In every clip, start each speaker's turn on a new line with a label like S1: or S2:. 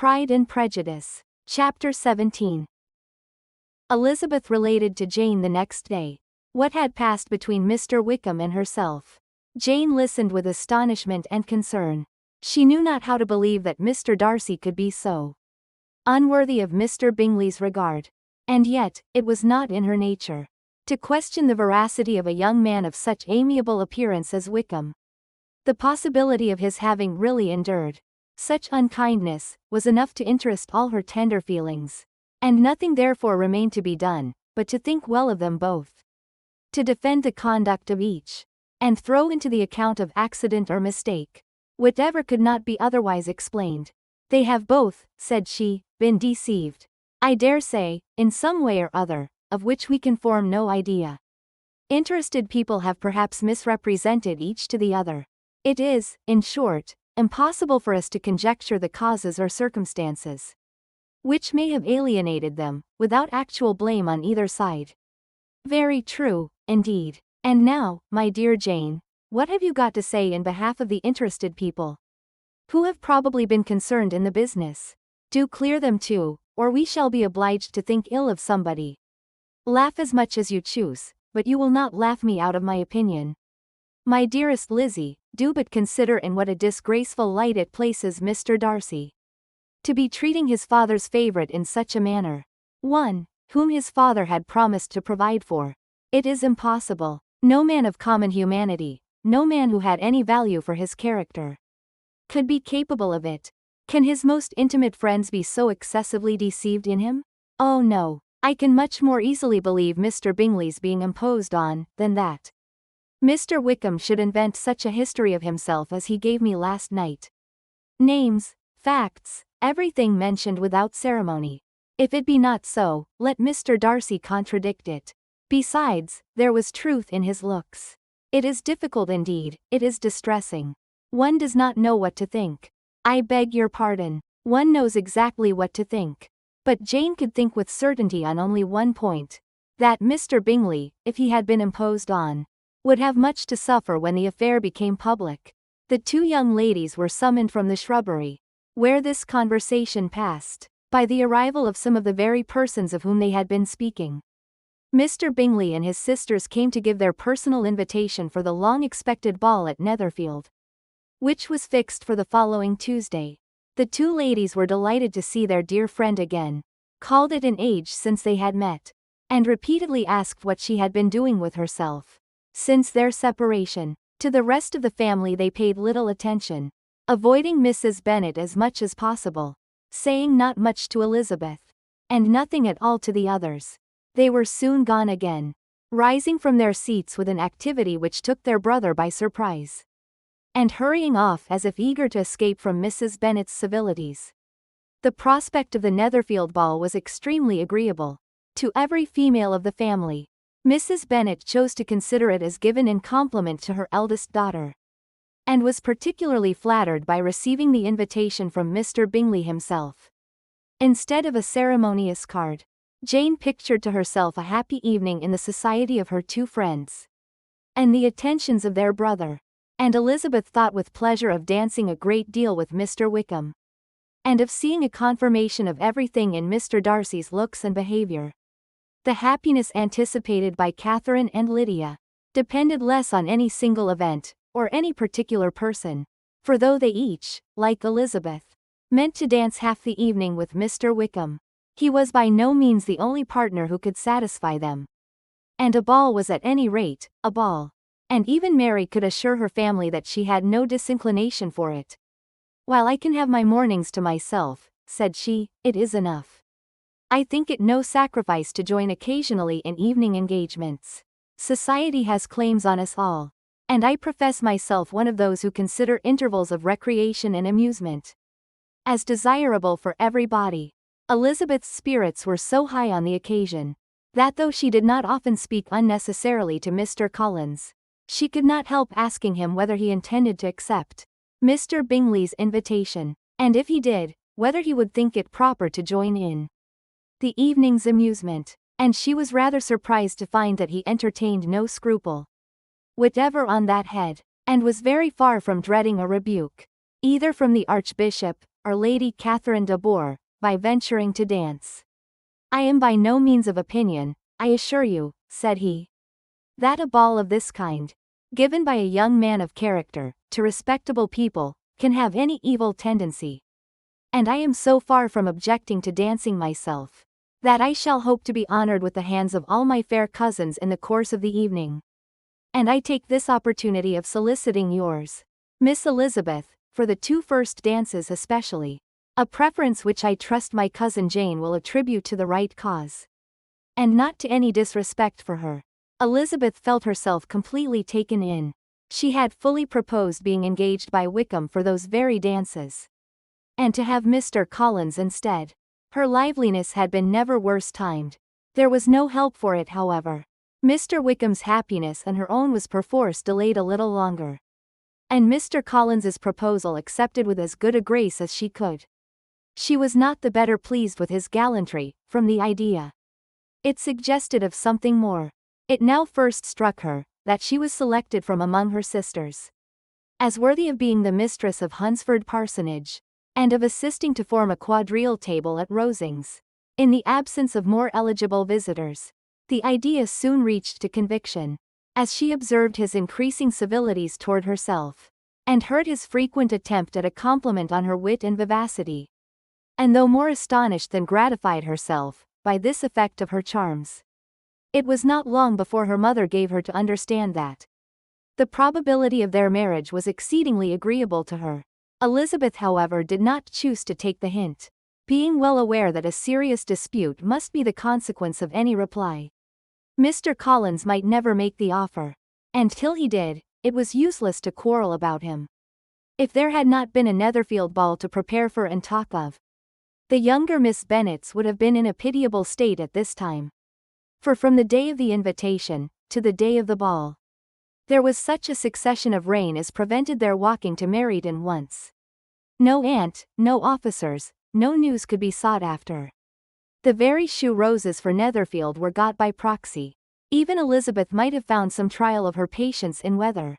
S1: Pride and Prejudice. Chapter 17. Elizabeth related to Jane the next day what had passed between Mr. Wickham and herself. Jane listened with astonishment and concern. She knew not how to believe that Mr. Darcy could be so unworthy of Mr. Bingley's regard. And yet, it was not in her nature to question the veracity of a young man of such amiable appearance as Wickham. The possibility of his having really endured such unkindness was enough to interest all her tender feelings, and nothing therefore remained to be done, but to think well of them both, to defend the conduct of each, and throw into the account of accident or mistake whatever could not be otherwise explained. They have both, said she, been deceived, I dare say, in some way or other, of which we can form no idea. Interested people have perhaps misrepresented each to the other. It is, in short, impossible for us to conjecture the causes or circumstances which may have alienated them, without actual blame on either side. Very true, indeed. And now, my dear Jane, what have you got to say in behalf of the interested people, who have probably been concerned in the business? Do clear them too, or we shall be obliged to think ill of somebody. Laugh as much as you choose, but you will not laugh me out of my opinion. My dearest Lizzie, do but consider in what a disgraceful light it places Mr. Darcy. To be treating his father's favourite in such a manner. One, whom his father had promised to provide for. It is impossible. No man of common humanity, no man who had any value for his character, could be capable of it. Can his most intimate friends be so excessively deceived in him? Oh no, I can much more easily believe Mr. Bingley's being imposed on, than that Mr. Wickham should invent such a history of himself as he gave me last night. Names, facts, everything mentioned without ceremony. If it be not so, let Mr. Darcy contradict it. Besides, there was truth in his looks. It is difficult indeed, it is distressing. One does not know what to think. I beg your pardon. One knows exactly what to think. But Jane could think with certainty on only one point. That Mr. Bingley, if he had been imposed on, would have much to suffer when the affair became public. The two young ladies were summoned from the shrubbery, where this conversation passed, by the arrival of some of the very persons of whom they had been speaking. Mr. Bingley and his sisters came to give their personal invitation for the long-expected ball at Netherfield, which was fixed for the following Tuesday. The two ladies were delighted to see their dear friend again, called it an age since they had met, and repeatedly asked what she had been doing with herself since their separation. To the rest of the family they paid little attention, avoiding Mrs. Bennet as much as possible, saying not much to Elizabeth, and nothing at all to the others. They were soon gone again, rising from their seats with an activity which took their brother by surprise, and hurrying off as if eager to escape from Mrs. Bennet's civilities. The prospect of the Netherfield ball was extremely agreeable to every female of the family. Mrs. Bennet chose to consider it as given in compliment to her eldest daughter, and was particularly flattered by receiving the invitation from Mr. Bingley himself, instead of a ceremonious card. Jane pictured to herself a happy evening in the society of her two friends, and the attentions of their brother, and Elizabeth thought with pleasure of dancing a great deal with Mr. Wickham, and of seeing a confirmation of everything in Mr. Darcy's looks and behaviour. The happiness anticipated by Catherine and Lydia depended less on any single event, or any particular person, for though they each, like Elizabeth, meant to dance half the evening with Mr. Wickham, he was by no means the only partner who could satisfy them. And a ball was at any rate, a ball. And even Mary could assure her family that she had no disinclination for it. While I can have my mornings to myself, said she, it is enough. I think it no sacrifice to join occasionally in evening engagements. Society has claims on us all, and I profess myself one of those who consider intervals of recreation and amusement as desirable for everybody. Elizabeth's spirits were so high on the occasion, that though she did not often speak unnecessarily to Mr. Collins, she could not help asking him whether he intended to accept Mr. Bingley's invitation, and if he did, whether he would think it proper to join in the evening's amusement. And she was rather surprised to find that he entertained no scruple whatever on that head, and was very far from dreading a rebuke, either from the Archbishop, our Lady Catherine de Bourgh, by venturing to dance. I am by no means of opinion, I assure you, said he, that a ball of this kind, given by a young man of character, to respectable people, can have any evil tendency. And I am so far from objecting to dancing myself, that I shall hope to be honored with the hands of all my fair cousins in the course of the evening. And I take this opportunity of soliciting yours, Miss Elizabeth, for the 2 first dances especially, a preference which I trust my cousin Jane will attribute to the right cause, and not to any disrespect for her. Elizabeth felt herself completely taken in. She had fully proposed being engaged by Wickham for those very dances, and to have Mr. Collins instead. Her liveliness had been never worse timed. There was no help for it, however. Mr. Wickham's happiness and her own was perforce delayed a little longer, and Mr. Collins's proposal accepted with as good a grace as she could. She was not the better pleased with his gallantry, from the idea it suggested of something more. It now first struck her, that she was selected from among her sisters as worthy of being the mistress of Hunsford Parsonage, and of assisting to form a quadrille table at Rosings, in the absence of more eligible visitors. The idea soon reached to conviction, as she observed his increasing civilities toward herself, and heard his frequent attempt at a compliment on her wit and vivacity. And though more astonished than gratified herself by this effect of her charms, it was not long before her mother gave her to understand that the probability of their marriage was exceedingly agreeable to her. Elizabeth, however, did not choose to take the hint, being well aware that a serious dispute must be the consequence of any reply. Mr. Collins might never make the offer, and till he did, it was useless to quarrel about him. If there had not been a Netherfield ball to prepare for and talk of, the younger Miss Bennets would have been in a pitiable state at this time. For from the day of the invitation, to the day of the ball, there was such a succession of rain as prevented their walking to Merryton once. No aunt, no officers, no news could be sought after. The very shoe roses for Netherfield were got by proxy. Even Elizabeth might have found some trial of her patience in weather,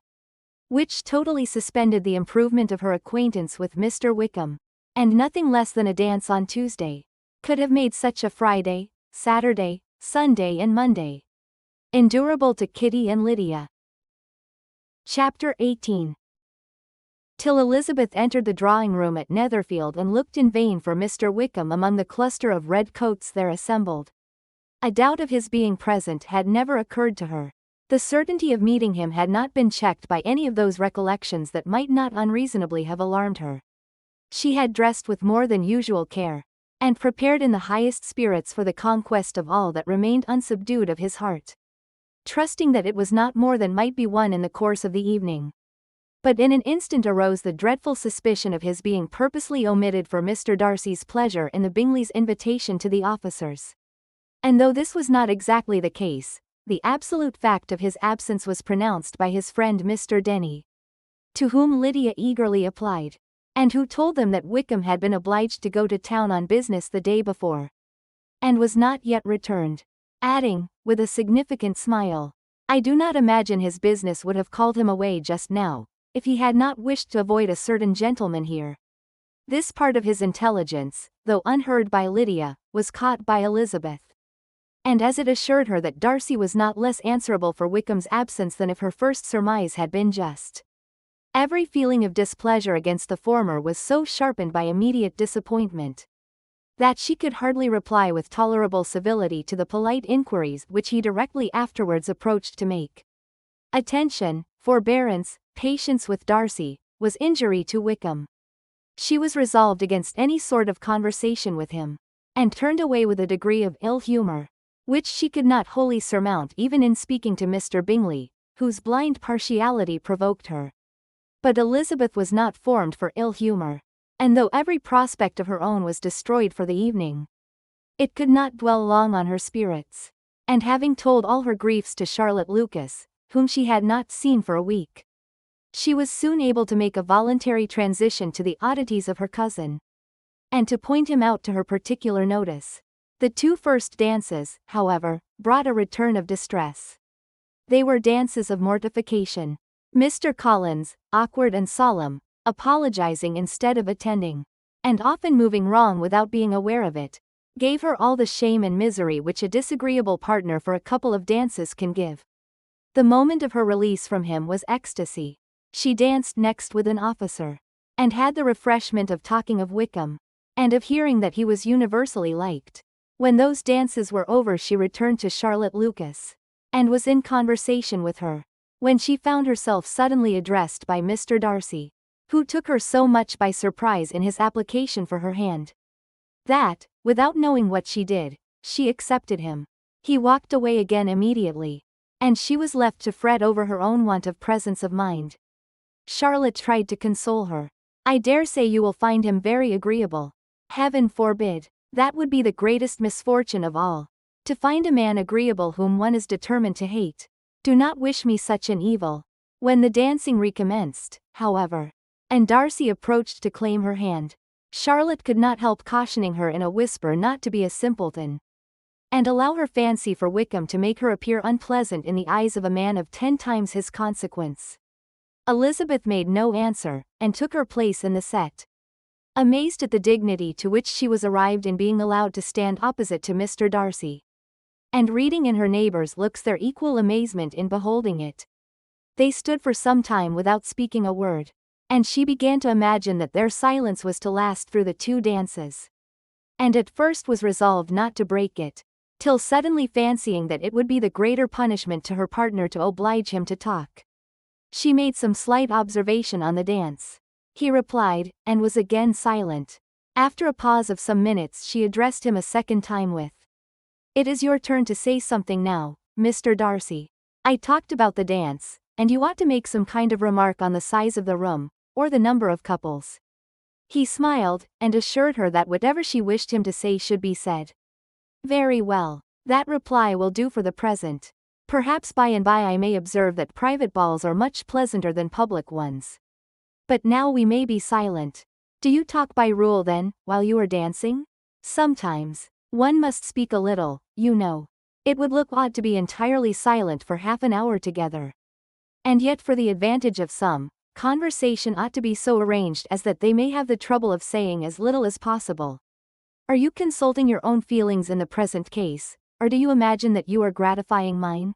S1: which totally suspended the improvement of her acquaintance with Mr. Wickham, and nothing less than a dance on Tuesday could have made such a Friday, Saturday, Sunday and Monday endurable to Kitty and Lydia. Chapter 18. Till Elizabeth entered the drawing-room at Netherfield and looked in vain for Mr. Wickham among the cluster of red coats there assembled. A doubt of his being present had never occurred to her. The certainty of meeting him had not been checked by any of those recollections that might not unreasonably have alarmed her. She had dressed with more than usual care, and prepared in the highest spirits for the conquest of all that remained unsubdued of his heart, trusting that it was not more than might be won in the course of the evening. But in an instant arose the dreadful suspicion of his being purposely omitted for Mr. Darcy's pleasure in the Bingleys' invitation to the officers. And though this was not exactly the case, the absolute fact of his absence was pronounced by his friend Mr. Denny, to whom Lydia eagerly applied, and who told them that Wickham had been obliged to go to town on business the day before, and was not yet returned, adding, with a significant smile, "I do not imagine his business would have called him away just now, if he had not wished to avoid a certain gentleman here." This part of his intelligence, though unheard by Lydia, was caught by Elizabeth, and as it assured her that Darcy was not less answerable for Wickham's absence than if her first surmise had been just, every feeling of displeasure against the former was so sharpened by immediate disappointment, that she could hardly reply with tolerable civility to the polite inquiries which he directly afterwards approached to make. Attention, forbearance, patience with Darcy, was injury to Wickham. She was resolved against any sort of conversation with him, and turned away with a degree of ill humour, which she could not wholly surmount even in speaking to Mr. Bingley, whose blind partiality provoked her. But Elizabeth was not formed for ill humour, and though every prospect of her own was destroyed for the evening, it could not dwell long on her spirits, and having told all her griefs to Charlotte Lucas, whom she had not seen for a week, she was soon able to make a voluntary transition to the oddities of her cousin, and to point him out to her particular notice. The 2 first dances, however, brought a return of distress. They were dances of mortification. Mr. Collins, awkward and solemn, apologizing instead of attending, and often moving wrong without being aware of it, gave her all the shame and misery which a disagreeable partner for a couple of dances can give. The moment of her release from him was ecstasy. She danced next with an officer, and had the refreshment of talking of Wickham, and of hearing that he was universally liked. When those dances were over she returned to Charlotte Lucas, and was in conversation with her, when she found herself suddenly addressed by Mr. Darcy, who took her so much by surprise in his application for her hand, that, without knowing what she did, she accepted him. He walked away again immediately, and she was left to fret over her own want of presence of mind. Charlotte tried to console her. "I dare say you will find him very agreeable." "Heaven forbid. That would be the greatest misfortune of all. To find a man agreeable whom one is determined to hate. Do not wish me such an evil." When the dancing recommenced, however, and Darcy approached to claim her hand, Charlotte could not help cautioning her in a whisper not to be a simpleton, and allow her fancy for Wickham to make her appear unpleasant in the eyes of a man of 10 times his consequence. Elizabeth made no answer, and took her place in the set. Amazed at the dignity to which she was arrived in being allowed to stand opposite to Mr. Darcy, and reading in her neighbours' looks their equal amazement in beholding it, they stood for some time without speaking a word, and she began to imagine that their silence was to last through the 2 dances, and at first was resolved not to break it, till suddenly fancying that it would be the greater punishment to her partner to oblige him to talk, she made some slight observation on the dance. He replied, and was again silent. After a pause of some minutes she addressed him a second time with, "It is your turn to say something now, Mr. Darcy. I talked about the dance, and you ought to make some kind of remark on the size of the room, or the number of couples." He smiled, and assured her that whatever she wished him to say should be said. "Very well. That reply will do for the present. Perhaps by and by I may observe that private balls are much pleasanter than public ones. But now we may be silent." "Do you talk by rule then, while you are dancing?" "Sometimes. One must speak a little, you know. It would look odd to be entirely silent for half an hour together. And yet for the advantage of some, conversation ought to be so arranged as that they may have the trouble of saying as little as possible." "Are you consulting your own feelings in the present case, or do you imagine that you are gratifying mine?"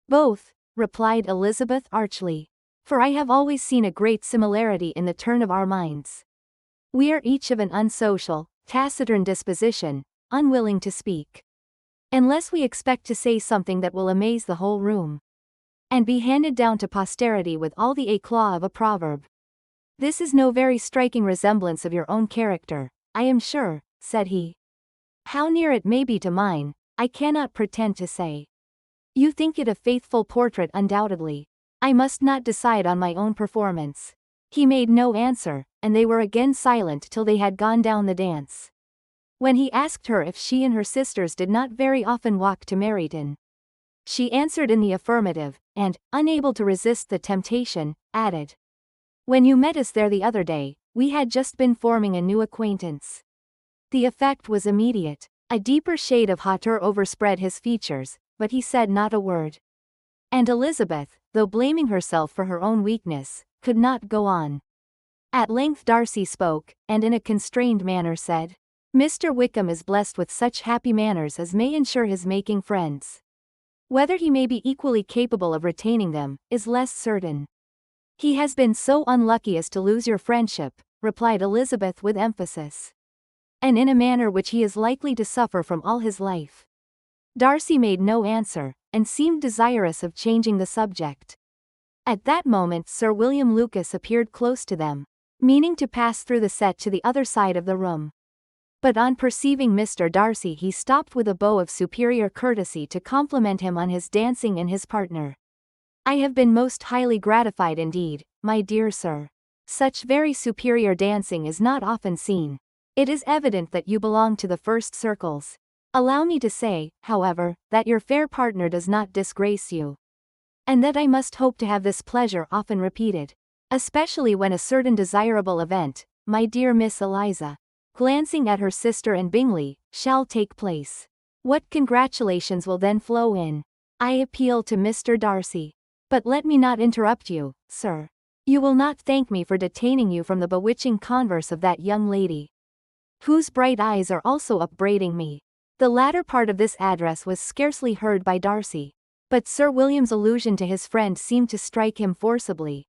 S1: "Both," replied Elizabeth archly. "For I have always seen a great similarity in the turn of our minds. We are each of an unsocial, taciturn disposition, unwilling to speak, unless we expect to say something that will amaze the whole room, and be handed down to posterity with all the éclat of a proverb. This is no very striking resemblance of your own character, I am sure," said he. "How near it may be to mine, I cannot pretend to say. You think it a faithful portrait undoubtedly. I must not decide on my own performance." He made no answer, and they were again silent till they had gone down the dance. When he asked her if she and her sisters did not very often walk to Meryton, she answered in the affirmative, and, unable to resist the temptation, added, "When you met us there the other day, we had just been forming a new acquaintance." The effect was immediate. A deeper shade of hauteur overspread his features, but he said not a word. And Elizabeth, though blaming herself for her own weakness, could not go on. At length Darcy spoke, and in a constrained manner said, "Mr. Wickham is blessed with such happy manners as may ensure his making friends. Whether he may be equally capable of retaining them, is less certain." "He has been so unlucky as to lose your friendship," replied Elizabeth with emphasis, "and in a manner which he is likely to suffer from all his life." Darcy made no answer, and seemed desirous of changing the subject. At that moment Sir William Lucas appeared close to them, meaning to pass through the set to the other side of the room. But on perceiving Mr. Darcy he stopped with a bow of superior courtesy to compliment him on his dancing and his partner. "I have been most highly gratified indeed, my dear sir. Such very superior dancing is not often seen. It is evident that you belong to the first circles. Allow me to say, however, that your fair partner does not disgrace you, and that I must hope to have this pleasure often repeated, especially when a certain desirable event, my dear Miss Eliza," glancing at her sister and Bingley, "shall take place. What congratulations will then flow in. I appeal to Mr. Darcy. But let me not interrupt you, sir. You will not thank me for detaining you from the bewitching converse of that young lady. whose bright eyes are also upbraiding me. The latter part of this address was scarcely heard by Darcy, but Sir William's allusion to his friend seemed to strike him forcibly,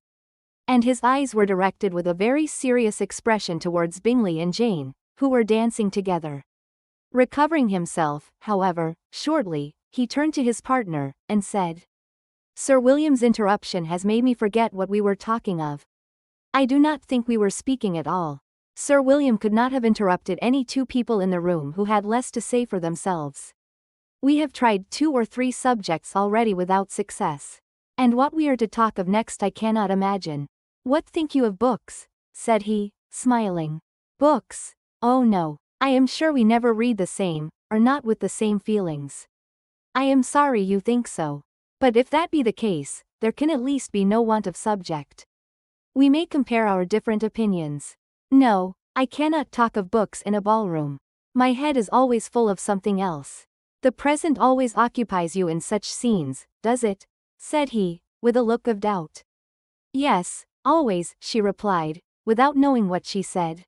S1: and his eyes were directed with a very serious expression towards Bingley and Jane, who were dancing together. Recovering himself, however, shortly, he turned to his partner, and said, "Sir William's interruption has made me forget what we were talking of. I do not think we were speaking at all. Sir William could not have interrupted any two people in the room who had less to say for themselves. We have tried 2 or 3 subjects already without success. And what we are to talk of next I cannot imagine. What think you of books?" said he, smiling. "Books? Oh no. I am sure we never read the same, or not with the same feelings." "I am sorry you think so. But if that be the case, there can at least be no want of subject. We may compare our different opinions. No, I cannot talk of books in a ballroom. My head is always full of something else. The present always occupies you in such scenes, does it?" said he, with a look of doubt. "Yes, always," she replied, without knowing what she said.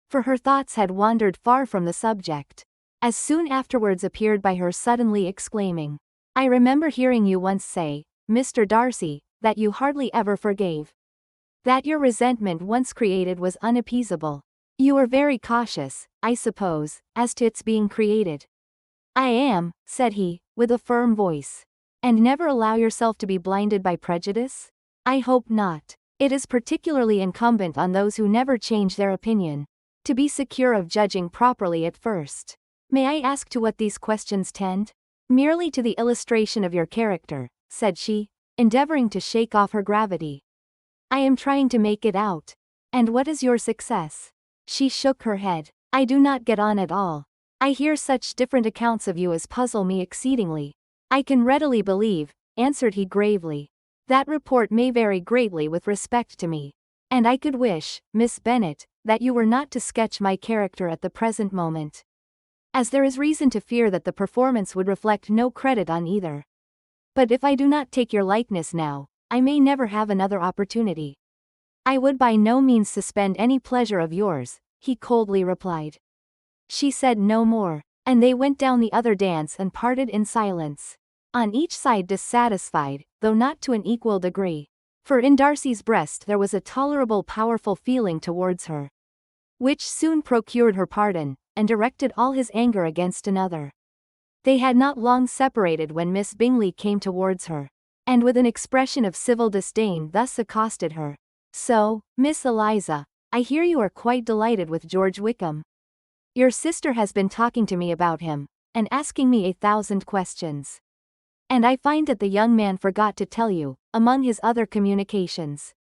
S1: For her thoughts had wandered far from the subject. As soon afterwards appeared by her suddenly exclaiming, "I remember hearing you once say, Mr. Darcy, that you hardly ever forgave. That your resentment once created was unappeasable. You were very cautious, I suppose, as to its being created." "I am," said he, with a firm voice. "And never allow yourself to be blinded by prejudice?" "I hope not. It is particularly incumbent on those who never change their opinion, to be secure of judging properly at first. May I ask to what these questions tend?" "Merely to the illustration of your character," said she, endeavoring to shake off her gravity. "I am trying to make it out. And what is your success?" She shook her head. "I do not get on at all. I hear such different accounts of you as puzzle me exceedingly." "I can readily believe," answered he gravely, "that report may vary greatly with respect to me. And I could wish, Miss Bennet, that you were not to sketch my character at the present moment, as there is reason to fear that the performance would reflect no credit on either. But if I do not take your likeness now, I may never have another opportunity." "I would by no means suspend any pleasure of yours," he coldly replied. She said no more, and they went down the other dance and parted in silence, on each side dissatisfied, though not to an equal degree. For in Darcy's breast there was a tolerable powerful feeling towards her, which soon procured her pardon, and directed all his anger against another. They had not long separated when Miss Bingley came towards her, and with an expression of civil disdain thus accosted her. "So, Miss Eliza, I hear you are quite delighted with George Wickham. Your sister has been talking to me about him, and asking me 1,000 questions. And I find that the young man forgot to tell you, among his other communications,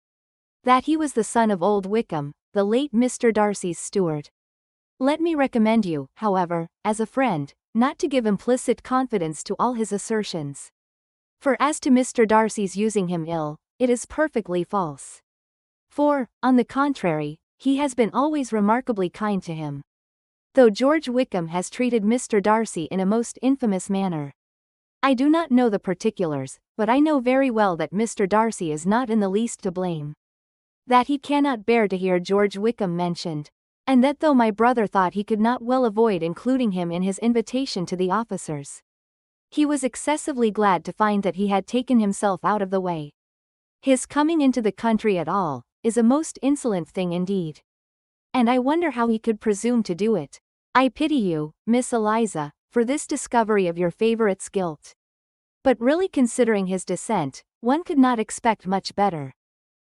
S1: that he was the son of old Wickham, the late Mr. Darcy's steward. Let me recommend you, however, as a friend, not to give implicit confidence to all his assertions. For as to Mr. Darcy's using him ill, it is perfectly false. For, on the contrary, he has been always remarkably kind to him. Though George Wickham has treated Mr. Darcy in a most infamous manner. I do not know the particulars, but I know very well that Mr. Darcy is not in the least to blame. That he cannot bear to hear George Wickham mentioned, and that though my brother thought he could not well avoid including him in his invitation to the officers, he was excessively glad to find that he had taken himself out of the way. His coming into the country at all, is a most insolent thing indeed. And I wonder how he could presume to do it. I pity you, Miss Eliza, for this discovery of your favourite's guilt. But really considering his descent, one could not expect much better."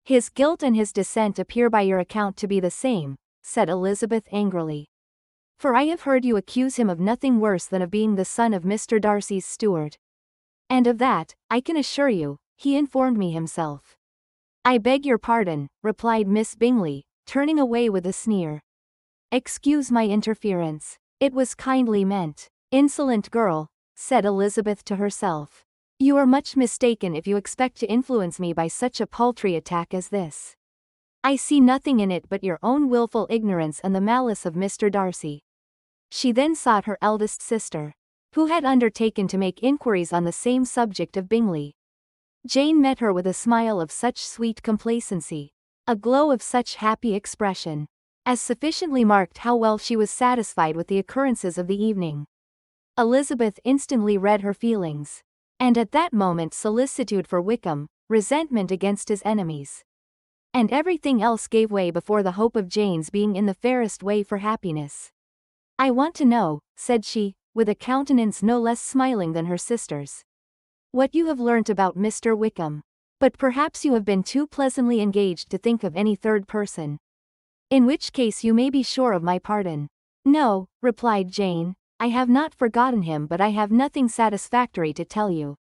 S1: "His guilt and his descent appear by your account to be the same," said Elizabeth angrily. "For I have heard you accuse him of nothing worse than of being the son of Mr. Darcy's steward. And of that, I can assure you, he informed me himself." "I beg your pardon," replied Miss Bingley, turning away with a sneer. "Excuse my interference. It was kindly meant." "Insolent girl," said Elizabeth to herself. "You are much mistaken if you expect to influence me by such a paltry attack as this. I see nothing in it but your own wilful ignorance and the malice of Mr. Darcy." She then sought her eldest sister, who had undertaken to make inquiries on the same subject of Bingley. Jane met her with a smile of such sweet complacency, a glow of such happy expression, as sufficiently marked how well she was satisfied with the occurrences of the evening. Elizabeth instantly read her feelings. And at that moment solicitude for Wickham, resentment against his enemies, and everything else gave way before the hope of Jane's being in the fairest way for happiness. "I want to know," said she, with a countenance no less smiling than her sister's, "what you have learnt about Mr. Wickham. But perhaps you have been too pleasantly engaged to think of any third person. In which case you may be sure of my pardon." "No," replied Jane, "I have not forgotten him, but I have nothing satisfactory to tell you.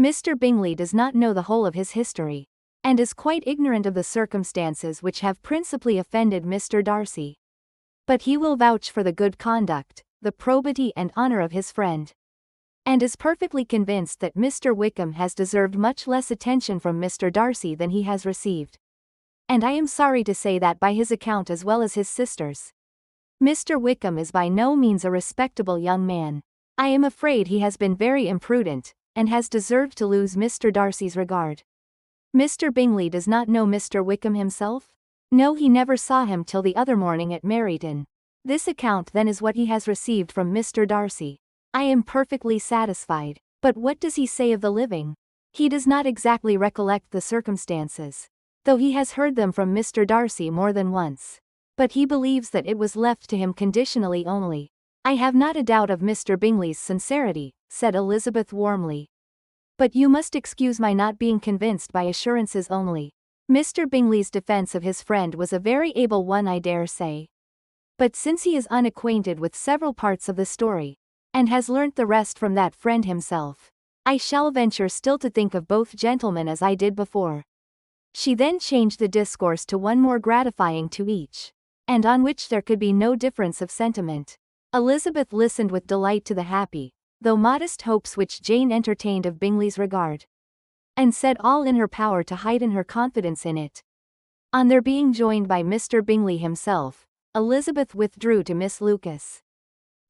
S1: Mr. Bingley does not know the whole of his history, and is quite ignorant of the circumstances which have principally offended Mr. Darcy. But he will vouch for the good conduct, the probity and honour of his friend, and is perfectly convinced that Mr. Wickham has deserved much less attention from Mr. Darcy than he has received. And I am sorry to say that by his account as well as his sister's, Mr. Wickham is by no means a respectable young man. I am afraid he has been very imprudent, and has deserved to lose Mr. Darcy's regard." "Mr. Bingley does not know Mr. Wickham himself?" "No, he never saw him till the other morning at Meryton. This account then is what he has received from Mr. Darcy. I am perfectly satisfied. But what does he say of the living?" "He does not exactly recollect the circumstances, though he has heard them from Mr. Darcy more than once. But he believes that it was left to him conditionally only." "I have not a doubt of Mr. Bingley's sincerity," said Elizabeth warmly. "But you must excuse my not being convinced by assurances only. Mr. Bingley's defence of his friend was a very able one, I dare say. But since he is unacquainted with several parts of the story, and has learnt the rest from that friend himself, I shall venture still to think of both gentlemen as I did before." She then changed the discourse to one more gratifying to each, and on which there could be no difference of sentiment. Elizabeth listened with delight to the happy, though modest hopes which Jane entertained of Bingley's regard, and said all in her power to heighten her confidence in it. On their being joined by Mr. Bingley himself, Elizabeth withdrew to Miss Lucas,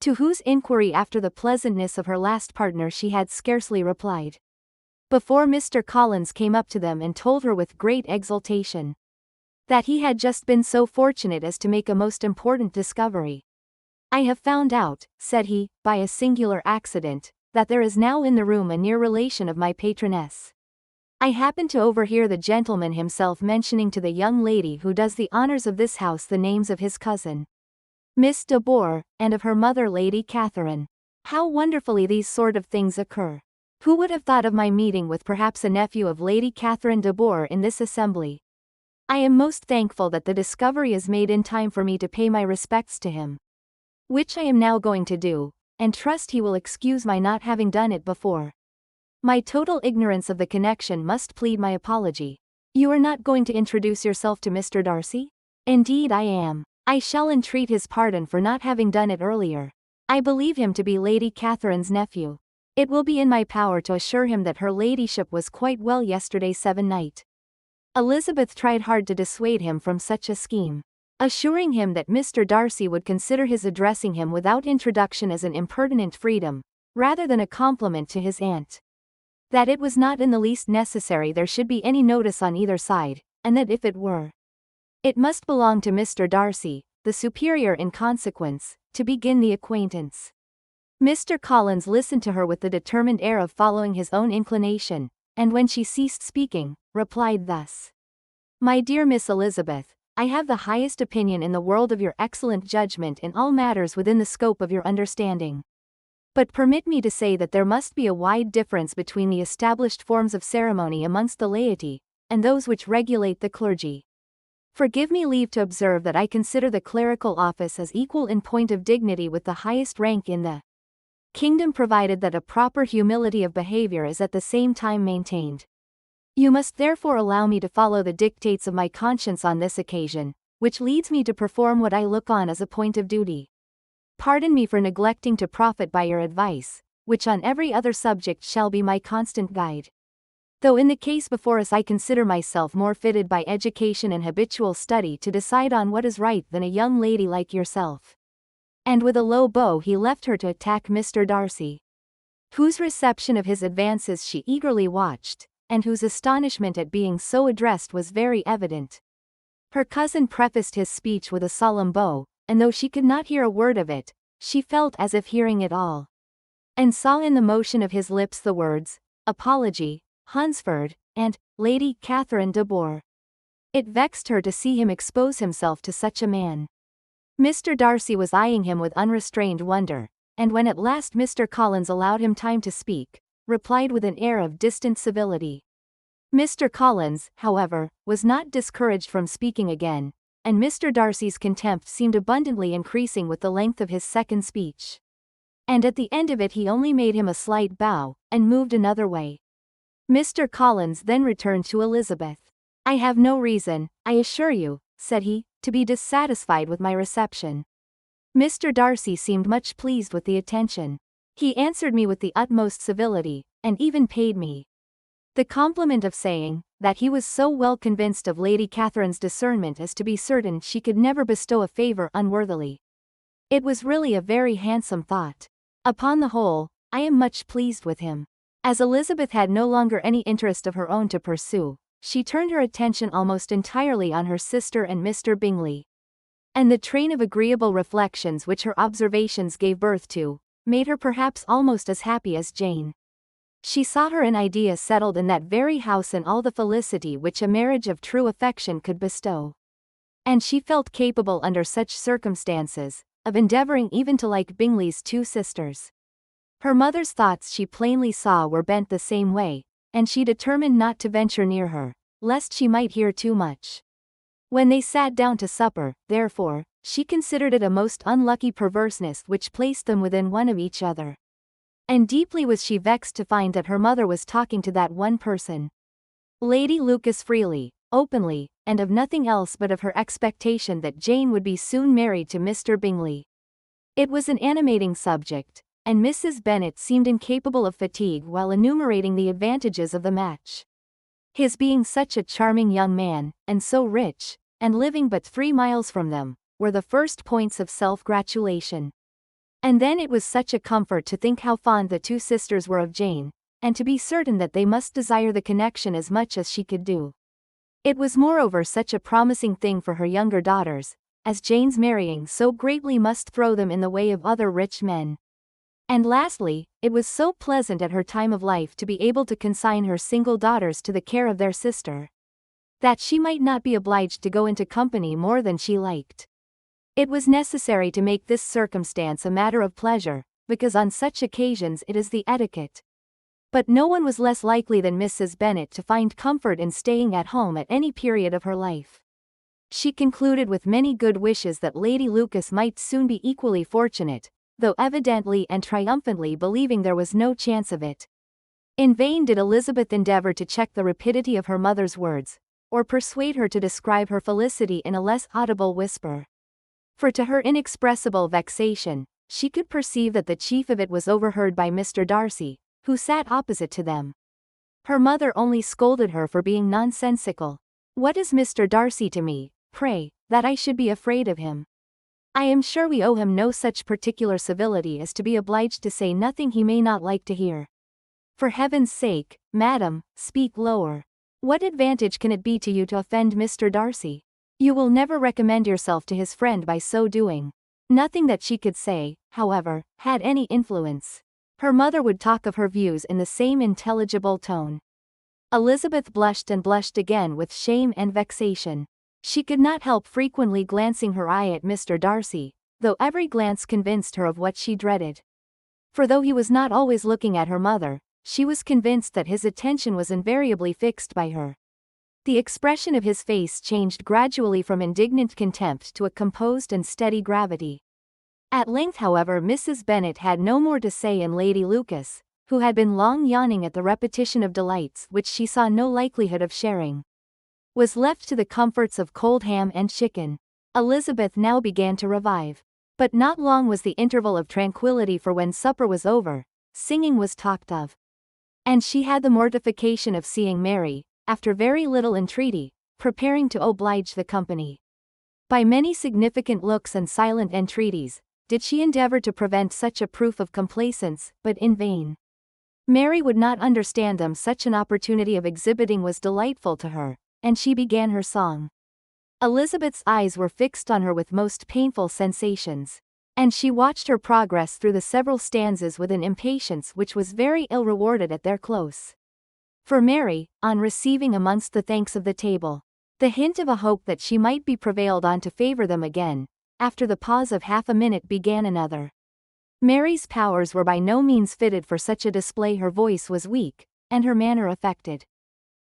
S1: to whose inquiry after the pleasantness of her last partner she had scarcely replied, before Mr. Collins came up to them and told her with great exultation that he had just been so fortunate as to make a most important discovery. "I have found out," said he, "by a singular accident, that there is now in the room a near relation of my patroness. I happened to overhear the gentleman himself mentioning to the young lady who does the honours of this house the names of his cousin, Miss de Bourgh, and of her mother Lady Catherine. How wonderfully these sort of things occur! Who would have thought of my meeting with perhaps a nephew of Lady Catherine de Bourgh in this assembly? I am most thankful that the discovery is made in time for me to pay my respects to him, which I am now going to do, and trust he will excuse my not having done it before. My total ignorance of the connection must plead my apology. You are not going to introduce yourself to Mr. Darcy?" "Indeed I am. I shall entreat his pardon for not having done it earlier. I believe him to be Lady Catherine's nephew. It will be in my power to assure him that her ladyship was quite well yesterday se'nnight." Elizabeth tried hard to dissuade him from such a scheme, assuring him that Mr. Darcy would consider his addressing him without introduction as an impertinent freedom, rather than a compliment to his aunt. That it was not in the least necessary there should be any notice on either side, and that if it were, it must belong to Mr. Darcy, the superior in consequence, to begin the acquaintance. Mr. Collins listened to her with the determined air of following his own inclination, and when she ceased speaking, replied thus: "My dear Miss Elizabeth, I have the highest opinion in the world of your excellent judgment in all matters within the scope of your understanding. But permit me to say that there must be a wide difference between the established forms of ceremony amongst the laity, and those which regulate the clergy. Forgive me leave to observe that I consider the clerical office as equal in point of dignity with the highest rank in the kingdom, provided that a proper humility of behavior is at the same time maintained. You must therefore allow me to follow the dictates of my conscience on this occasion, which leads me to perform what I look on as a point of duty. Pardon me for neglecting to profit by your advice, which on every other subject shall be my constant guide. Though in the case before us I consider myself more fitted by education and habitual study to decide on what is right than a young lady like yourself." And with a low bow he left her to attack Mr. Darcy, whose reception of his advances she eagerly watched, and whose astonishment at being so addressed was very evident. Her cousin prefaced his speech with a solemn bow, and though she could not hear a word of it, she felt as if hearing it all. And saw in the motion of his lips the words, apology, Hunsford, and Lady Catherine de Bourgh. It vexed her to see him expose himself to such a man. Mr. Darcy was eyeing him with unrestrained wonder, and when at last Mr. Collins allowed him time to speak, replied with an air of distant civility. Mr. Collins, however, was not discouraged from speaking again, and Mr. Darcy's contempt seemed abundantly increasing with the length of his second speech. And at the end of it he only made him a slight bow, and moved another way. Mr. Collins then returned to Elizabeth. "I have no reason, I assure you," said he, "to be dissatisfied with my reception." Mr. Darcy seemed much pleased with the attention. He answered me with the utmost civility, and even paid me the compliment of saying, that he was so well convinced of Lady Catherine's discernment as to be certain she could never bestow a favour unworthily. It was really a very handsome thought. Upon the whole, I am much pleased with him. As Elizabeth had no longer any interest of her own to pursue, she turned her attention almost entirely on her sister and Mr. Bingley. And the train of agreeable reflections which her observations gave birth to, made her perhaps almost as happy as Jane. She saw her in idea settled in that very house in all the felicity which a marriage of true affection could bestow. And she felt capable under such circumstances, of endeavouring even to like Bingley's two sisters. Her mother's thoughts she plainly saw were bent the same way, and she determined not to venture near her, lest she might hear too much. When they sat down to supper, therefore, she considered it a most unlucky perverseness which placed them within one of each other. And deeply was she vexed to find that her mother was talking to that one person. Lady Lucas freely, openly, and of nothing else but of her expectation that Jane would be soon married to Mr. Bingley. It was an animating subject, and Mrs. Bennet seemed incapable of fatigue while enumerating the advantages of the match. His being such a charming young man, and so rich, and living but 3 miles from them, were the first points of self-gratulation. And then it was such a comfort to think how fond the two sisters were of Jane, and to be certain that they must desire the connection as much as she could do. It was moreover such a promising thing for her younger daughters, as Jane's marrying so greatly must throw them in the way of other rich men. And lastly, it was so pleasant at her time of life to be able to consign her single daughters to the care of their sister, that she might not be obliged to go into company more than she liked. It was necessary to make this circumstance a matter of pleasure, because on such occasions it is the etiquette. But no one was less likely than Mrs. Bennet to find comfort in staying at home at any period of her life. She concluded with many good wishes that Lady Lucas might soon be equally fortunate, though evidently and triumphantly believing there was no chance of it. In vain did Elizabeth endeavour to check the rapidity of her mother's words, or persuade her to describe her felicity in a less audible whisper. For to her inexpressible vexation, she could perceive that the chief of it was overheard by Mr. Darcy, who sat opposite to them. Her mother only scolded her for being nonsensical. "What is Mr. Darcy to me, pray, that I should be afraid of him? I am sure we owe him no such particular civility as to be obliged to say nothing he may not like to hear. For heaven's sake, madam, speak lower. What advantage can it be to you to offend Mr. Darcy? You will never recommend yourself to his friend by so doing." Nothing that she could say, however, had any influence. Her mother would talk of her views in the same intelligible tone. Elizabeth blushed and blushed again with shame and vexation. She could not help frequently glancing her eye at Mr. Darcy, though every glance convinced her of what she dreaded. For though he was not always looking at her mother, she was convinced that his attention was invariably fixed by her. The expression of his face changed gradually from indignant contempt to a composed and steady gravity. At length, however, Mrs. Bennet had no more to say, and Lady Lucas, who had been long yawning at the repetition of delights which she saw no likelihood of sharing, was left to the comforts of cold ham and chicken. Elizabeth now began to revive. But not long was the interval of tranquillity, for when supper was over, singing was talked of. And she had the mortification of seeing Mary, after very little entreaty, preparing to oblige the company. By many significant looks and silent entreaties, did she endeavour to prevent such a proof of complaisance, but in vain. Mary would not understand them. Such an opportunity of exhibiting was delightful to her, and she began her song. Elizabeth's eyes were fixed on her with most painful sensations, and she watched her progress through the several stanzas with an impatience which was very ill rewarded at their close. For Mary, on receiving amongst the thanks of the table the hint of a hope that she might be prevailed on to favour them again, after the pause of half a minute began another. Mary's powers were by no means fitted for such a display. Her voice was weak, and her manner affected.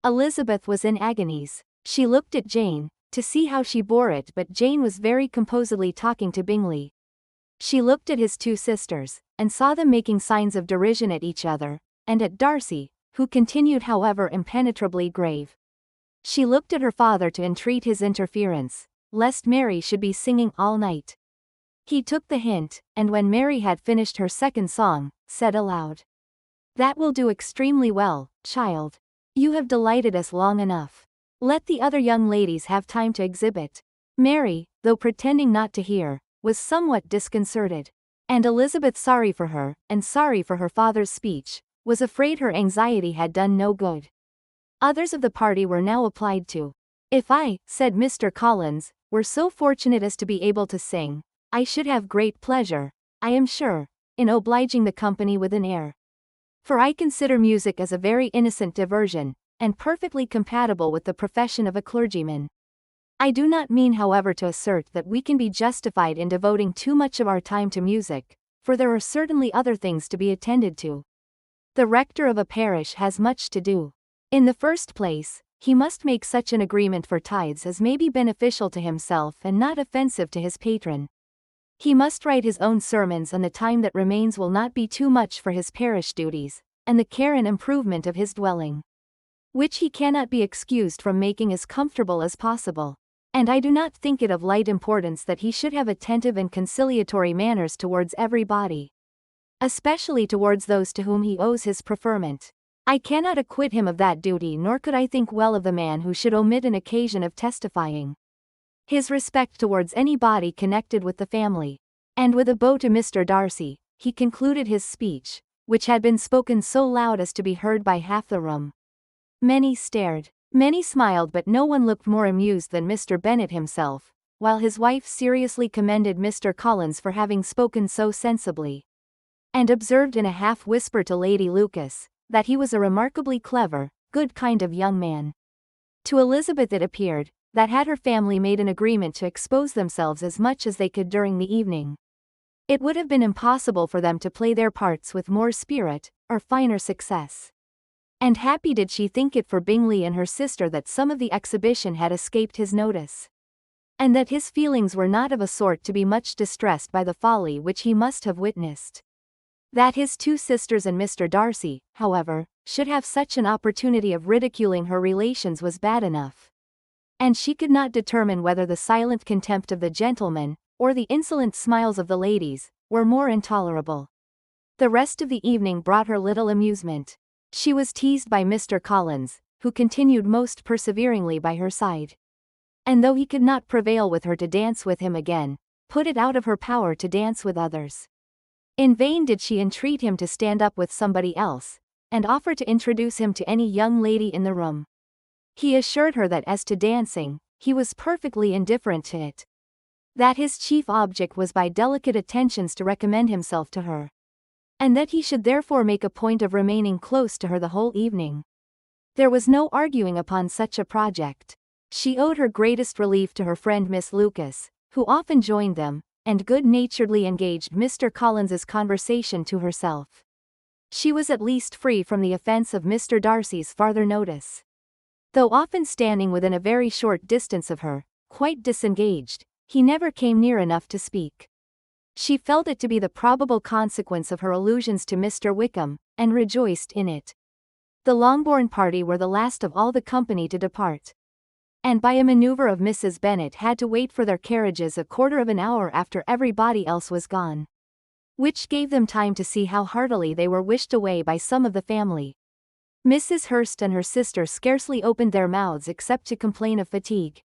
S1: Elizabeth was in agonies. She looked at Jane, to see how she bore it, but Jane was very composedly talking to Bingley. She looked at his two sisters, and saw them making signs of derision at each other, and at Darcy, who continued however impenetrably grave. She looked at her father to entreat his interference, lest Mary should be singing all night. He took the hint, and when Mary had finished her second song, said aloud, "That will do extremely well, child. You have delighted us long enough. Let the other young ladies have time to exhibit." Mary, though pretending not to hear, was somewhat disconcerted. And Elizabeth, sorry for her, and sorry for her father's speech, was afraid her anxiety had done no good. Others of the party were now applied to. "If I," said Mr. Collins, "were so fortunate as to be able to sing, I should have great pleasure, I am sure, in obliging the company with an air. For I consider music as a very innocent diversion, and perfectly compatible with the profession of a clergyman. I do not mean, however, to assert that we can be justified in devoting too much of our time to music, for there are certainly other things to be attended to. The rector of a parish has much to do. In the first place, he must make such an agreement for tithes as may be beneficial to himself and not offensive to his patron. He must write his own sermons, and the time that remains will not be too much for his parish duties, and the care and improvement of his dwelling, which he cannot be excused from making as comfortable as possible. And I do not think it of light importance that he should have attentive and conciliatory manners towards everybody, especially towards those to whom he owes his preferment. I cannot acquit him of that duty, nor could I think well of the man who should omit an occasion of testifying his respect towards anybody connected with the family." And with a bow to Mr. Darcy, he concluded his speech, which had been spoken so loud as to be heard by half the room. Many stared, many smiled, but no one looked more amused than Mr. Bennet himself, while his wife seriously commended Mr. Collins for having spoken so sensibly, and observed in a half-whisper to Lady Lucas, that he was a remarkably clever, good kind of young man. To Elizabeth it appeared, that had her family made an agreement to expose themselves as much as they could during the evening, it would have been impossible for them to play their parts with more spirit, or finer success. And happy did she think it for Bingley and her sister that some of the exhibition had escaped his notice, and that his feelings were not of a sort to be much distressed by the folly which he must have witnessed. That his two sisters and Mr. Darcy, however, should have such an opportunity of ridiculing her relations was bad enough, and she could not determine whether the silent contempt of the gentlemen, or the insolent smiles of the ladies, were more intolerable. The rest of the evening brought her little amusement. She was teased by Mr. Collins, who continued most perseveringly by her side, and though he could not prevail with her to dance with him again, put it out of her power to dance with others. In vain did she entreat him to stand up with somebody else, and offer to introduce him to any young lady in the room. He assured her that as to dancing, he was perfectly indifferent to it, that his chief object was by delicate attentions to recommend himself to her, and that he should therefore make a point of remaining close to her the whole evening. There was no arguing upon such a project. She owed her greatest relief to her friend Miss Lucas, who often joined them, and good-naturedly engaged Mr. Collins's conversation to herself. She was at least free from the offence of Mr. Darcy's farther notice. Though often standing within a very short distance of her, quite disengaged, he never came near enough to speak. She felt it to be the probable consequence of her allusions to Mr. Wickham, and rejoiced in it. The Longbourn party were the last of all the company to depart, and by a manoeuvre of Mrs. Bennet had to wait for their carriages a quarter of an hour after everybody else was gone, which gave them time to see how heartily they were wished away by some of the family. Mrs. Hurst and her sister scarcely opened their mouths except to complain of fatigue,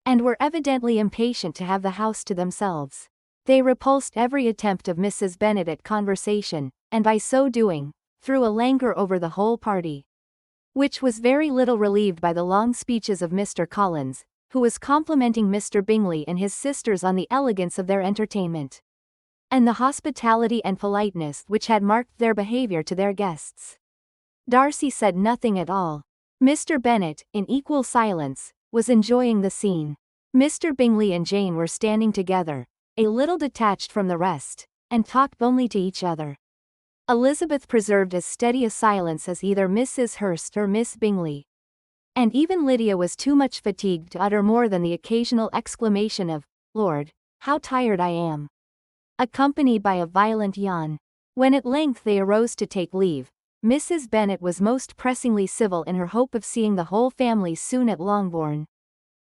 S1: and were evidently impatient to have the house to themselves. They repulsed every attempt of Mrs. Bennet at conversation, and by so doing, threw a languor over the whole party, which was very little relieved by the long speeches of Mr. Collins, who was complimenting Mr. Bingley and his sisters on the elegance of their entertainment, and the hospitality and politeness which had marked their behavior to their guests. Darcy said nothing at all. Mr. Bennet, in equal silence, was enjoying the scene. Mr. Bingley and Jane were standing together, a little detached from the rest, and talked only to each other. Elizabeth preserved as steady a silence as either Mrs. Hurst or Miss Bingley, and even Lydia was too much fatigued to utter more than the occasional exclamation of, "Lord, how tired I am," accompanied by a violent yawn. When at length they arose to take leave, Mrs. Bennet was most pressingly civil in her hope of seeing the whole family soon at Longbourn,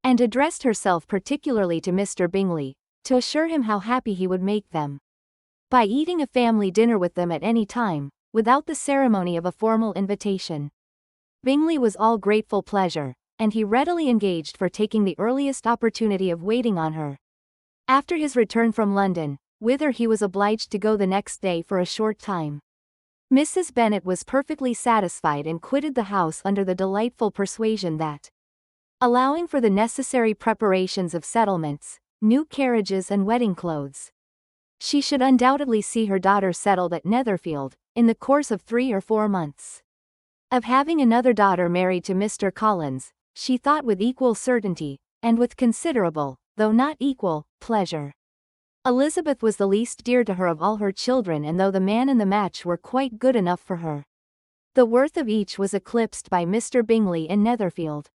S1: and addressed herself particularly to Mr. Bingley, to assure him how happy he would make them by eating a family dinner with them at any time, without the ceremony of a formal invitation. Bingley was all grateful pleasure, and he readily engaged for taking the earliest opportunity of waiting on her. After his return from London, whither he was obliged to go the next day for a short time, Mrs. Bennet was perfectly satisfied and quitted the house under the delightful persuasion that, allowing for the necessary preparations of settlements, new carriages and wedding clothes, she should undoubtedly see her daughter settled at Netherfield, in the course of 3 or 4 months. Of having another daughter married to Mr. Collins, she thought with equal certainty, and with considerable, though not equal, pleasure. Elizabeth was the least dear to her of all her children, and though the man and the match were quite good enough for her, the worth of each was eclipsed by Mr. Bingley in Netherfield.